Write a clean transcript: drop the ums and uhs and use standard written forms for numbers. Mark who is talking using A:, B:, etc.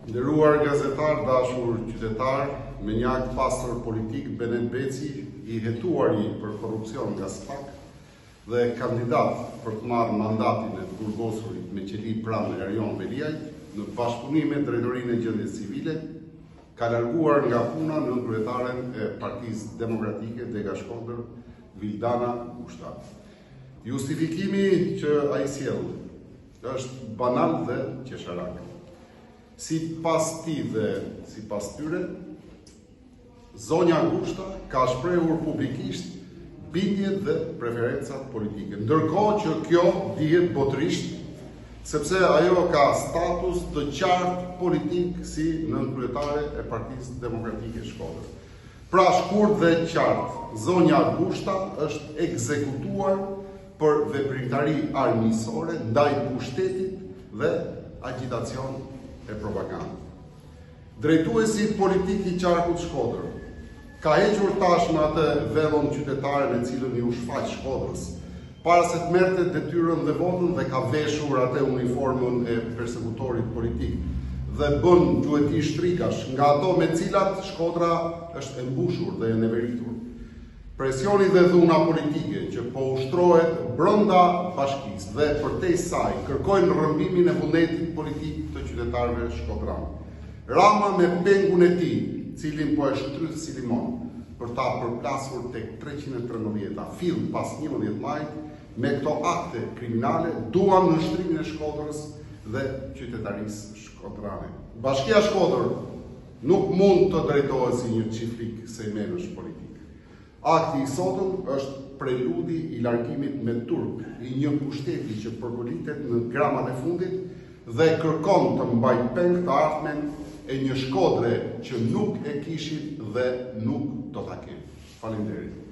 A: Nderuar gazetar, dashur qytetar, me një akt pastër politik, Benet Beci, i hetuari për korrupsion nga SPAK dhe kandidat për të marrë mandatin e të burgosurit me qeli pranë Erion Beliajt, në bashkëpunim me Drejtorinë e Gjendjes Civile, ka larguar nga puna në kryetaren e Partisë Demokratike Dega Shkodër, Vildana Gushta. Justifikimi që ai sjell është banal dhe qesharak. Si pas ti dhe si pas tyre, zonja Gushta ka shprehur publikisht bindjet dhe preferencat politike. Ndërkohë që kjo dihet botërisht, sepse ajo ka status të qartë politik si nënkryetare e Partisë Demokratike Shkodër. Pra shkurt dhe qartë, zonja Gushta është ekzekutuar për veprimtari armiqësore ndaj pushtetit dhe agitacion e propagandë. Drejtuesi politik i qarkut Shkodër ka hequr tashmë atë vellon qytetare në cilën i u shfaq Shkodrës, para se të merrte detyrën dhe votën, dhe ka veshur atë uniformën e persekutorit politik dhe bën gjueti shtrikash nga ato me cilat Shkodra është e mbushur dhe e neveritur. Presioni dhe dhuna politike që po ushtrohet brenda bashkisë dhe përtej saj kërkojnë rrëmbimin e vullnetit politik të qytetarëve shkodranë. Rama me pengun e tij, cilin po e shtrydh si limon, për ta përplasur tek 313 fill pas 11 majit, me këto akte kriminale duan nështrimin e Shkodrës dhe qytetarisë shkodrane. Bashkia Shkodër nuk mund të drejtohet si një çiflik sejmenësh politik. Akti i sotëm është preludi i largimit me turp i një pushteti që përgolitet në gramat e fundit dhe kërkon të mbajë peng të ardhmen e një Shkodre që nuk e kishin dhe nuk do ta kenë. Faleminderit.